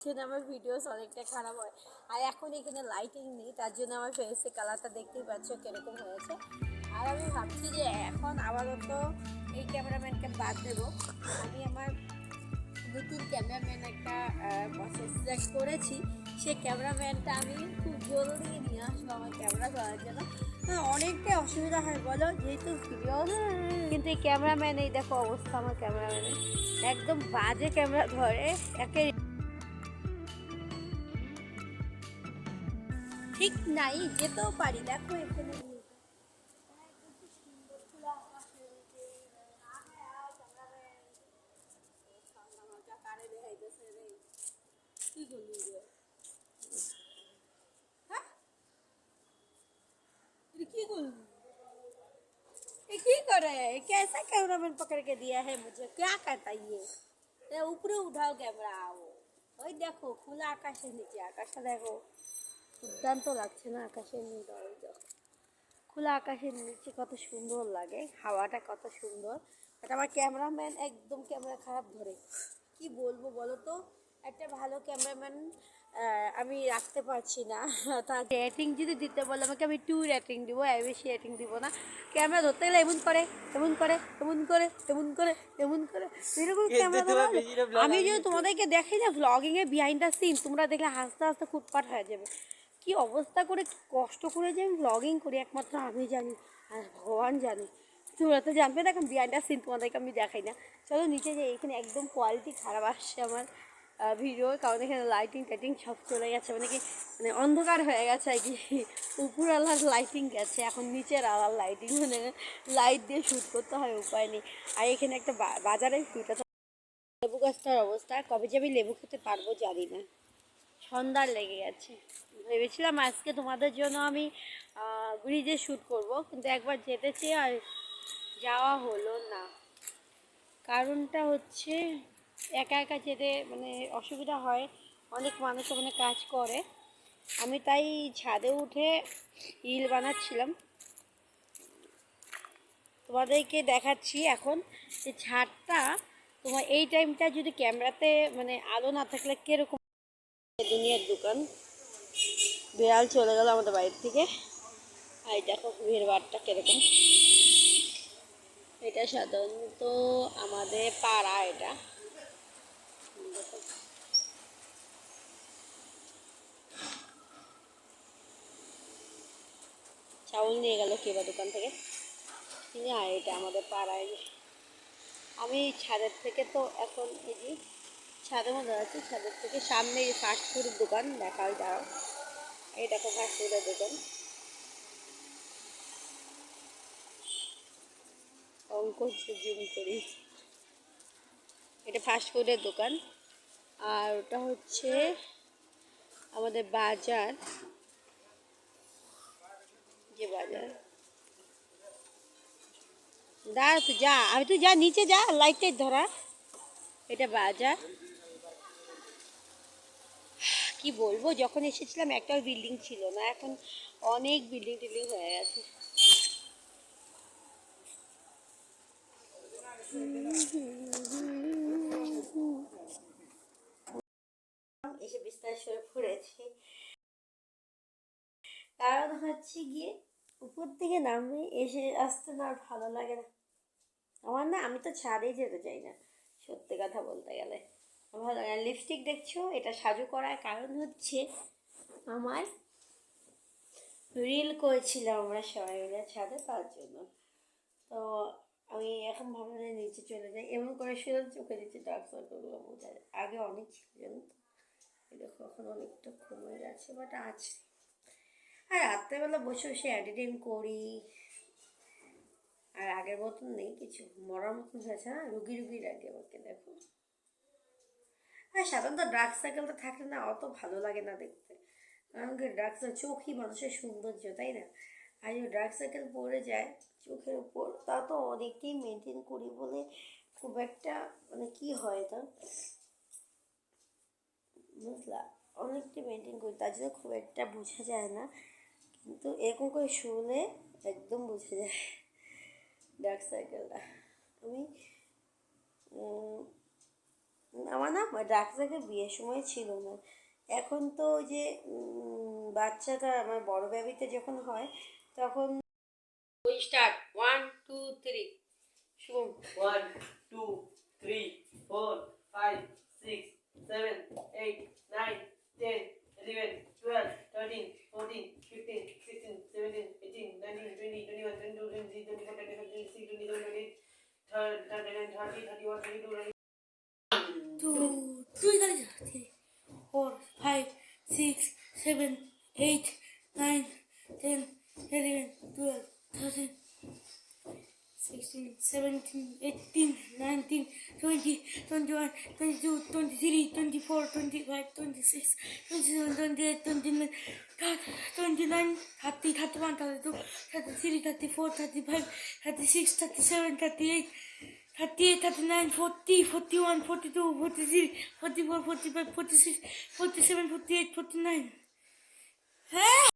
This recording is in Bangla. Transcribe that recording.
জন্য আমার ভিডিওস অনেকটা খারাপ হয়। আর এখন এখানে লাইটিং নেই, তার জন্য আমার ফেসের কালারটা দেখতেই পাচ্ছ কিরকম হয়েছে। আর আমি ভাবছি যে এখন আপাতত এই ক্যামেরাম্যানকে বাদ দেবো। আমি আমার নতুন ক্যামেরাম্যান একটা সিলেক্ট করেছি। সেই ক্যামেরাম্যানটা আমি খুব জলদি নিয়ে আসবো আমার ক্যামেরা ধরার জন্য। অনেকটাই অসুবিধা হয় বলো, যেহেতু ভিডিও, কিন্তু এই ক্যামেরাম্যান, এই দেখো অবস্থা আমার ক্যামেরাম্যানের, একদম বাজে ক্যামেরা ধরে, একে ঠিক নাই, যেতেও পারি। দেখো এখানে কি করলি হ্যাঁ, কি করলি, ये की करे, कैसा कैमरामैन पकड़ के दिया है मुझे, क्या करता ये ऊपर उठाओ कैमरा। आओ ওই দেখো খোলা আকাশের নিচে, আকাশটা দেখো দুর্দান্ত লাগছে না, আকাশের নিচে ওই দেখো খোলা আকাশের নিচে কত সুন্দর লাগে, হাওয়াটা কত সুন্দর। বাট আমার ক্যামেরাম্যান একদম ক্যামেরা খারাপ ধরে, কি বলবো বলো তো। একটা ভালো ক্যামেরাম্যান আমি রাখতে পারছি না। তার রেটিং যদি দিতে বলে আমাকে, আমি 2 রেটিং দিব, এর বেশি রেটিং দিব না। ক্যামেরা ধরতে গেলে এমন করে, এমন করে, এমন করে, এমন করে, এমন করে, এরকম ক্যামেরা ধরা। আমি যদি তোমাদেরকে দেখাই না ভ্লগিংয়ে বিহাইন্ড দ্য সিন, তোমরা দেখলে হাসতে হাসতে খুটপাট হয়ে যাবে। কি অবস্থা করে, কি কষ্ট করে যে আমি ব্লগিং করি একমাত্র আমি জানি, আর ভগবান জানে। তোমরা তো জানবে না, এখন বিহাইন্ড দ্য সিন তোমাদেরকে আমি দেখাই না। চলো নিচে যাই, এখানে একদম কোয়ালিটি খারাপ আসছে আমার ভিডিওর, কারণ এখানে লাইটিং টাইটিং সব চলে গেছে, মানে কি মানে অন্ধকার হয়ে গেছে আর কি। উপর আলার লাইটিং গেছে, এখন নিচের আলার লাইটিং, মানে লাইট দিয়ে শ্যুট করতে হয়, উপায় নেই। আর এখানে একটা বাজারে দুটো লেবু গাছটার অবস্থা, কবে যে আমি লেবু খেতে পারবো জানি না, সন্ধ্যার লেগে গেছে। ভেবেছিলাম আজকে তোমাদের জন্য আমি ব্রিজে শ্যুট করব, কিন্তু একবার যেতে চেয়ে আর যাওয়া হলো না। কারণটা হচ্ছে একা একা যেতে মানে অসুবিধা হয়, অনেক মানুষ ওখানে কাজ করে। আমি তাই ছাদে উঠে রিল বানাচ্ছিলাম, তোমাদেরকে দেখাচ্ছি এখন যে ছাদটা তোমার এই টাইমটা যদি ক্যামেরাতে মানে আলো না থাকলে কীরকম। দুনিয়ার দোকান, বিড়াল চলে গেল আমাদের বাড়ির থেকে। আর দেখো ভিড় বাড়টা কীরকম, এটা সাধারণত আমাদের পাড়া, এটা চাউল নিয়ে গেল কেবা দোকান থেকে। আর এটা আমাদের পাড়ায়। আমি ছাদের থেকে তো এখন এই যে ছাদের মধ্যে আছি, ছাদের থেকে সামনে এই ফাস্টফুডের দোকান দেখাল যাও, এই দেখো ফাস্টফুডের দোকান, অঙ্ক জুম করি, এটা ফাস্টফুডের দোকান। আর ওটা হচ্ছে আমাদের বাজার, যে বাজার, দাঁড়া তুই যা, আমি তুই যা নিচে যা, লাইটটাই ধরা, এটা বাজার। কি বলবো, যখন এসেছিলাম একটাও বিল্ডিং ছিল না, এখন অনেক বিল্ডিং টিল্ডিং হয়ে গেছে। এসে বিস্তার শুয়ে পড়েছি, কারণ হচ্ছে গিয়ে উপর থেকে নামে এসে আসতে না আর ভালো লাগে না আমার, না আমি তো ছাদেই যেতে চাই না সত্যি কথা বলতে গেলে। ভালো লাগে। লিপস্টিক দেখছো, এটা সাজু করার কারণ হচ্ছে আমার রিল করেছিলাম আমরা সবাই মিলে ছাদে, তার জন্য। তো আমি এখন ভাবলাম নিচে চলে যাই, এমন করে শুধু চোখে নিচে ডার্ক সার্কেলগুলো বোঝা যায়, আগে অনেক ছিল জানো তো, দেখো এখন অনেকটা কমে গেছে, বাট আছে। আর রাত্রেবেলা বসে বসে এডিটিং করি, আর আগের মতন নেই কিছু, মরার মতন হয়েছে না, রুগী রুগী লাগে আমাকে দেখো। আর সাধারণত ডার্ক সার্কেলটা থাকলে না অত ভালো লাগে না দেখতে, কারণ কি ডার্ক চোখই মানুষের সৌন্দর্য, তাই না? আর যদি ডার্ক সার্কেল পড়ে যায় চোখের উপর, তা তো অনেকটাই মেনটেন করি বলে খুব একটা মানে কি হয় তা বুঝলা, অনেকটাই মেনটেন করি, তার জন্য খুব একটা বোঝা যায় না, কিন্তু এরকম করে শুনে একদম বোঝা যায় ডার্ক সার্কেলটা। আমি আমার না ডাক্তারকে বিয়ের সময় ছিল না। এখন তো ওই যে বাচ্চাটা আমার বড় বেবিতে যখন হয় তখন ওই স্টার্ট 1 2 3 শুভ 1, 2, 3, 4, 5, 6, 7, 8, 9, 10, 11, 12, 13, 14, 15, 16, 17, 18, 19, 20, 21, 22, 23, 24, 25, 26, 27, 28, 30, 31, 32, 2 3 4 5 6 7 8 9 10 11 12 13 16 17 18 19 20 21 22 23 24 25 26 27 28 29 29 30 31 32 33 34 35 36 37 38 38, 39, 40, 41, 42, 43, 44, 45, 46, 47, 48, 49. হ্যাঁ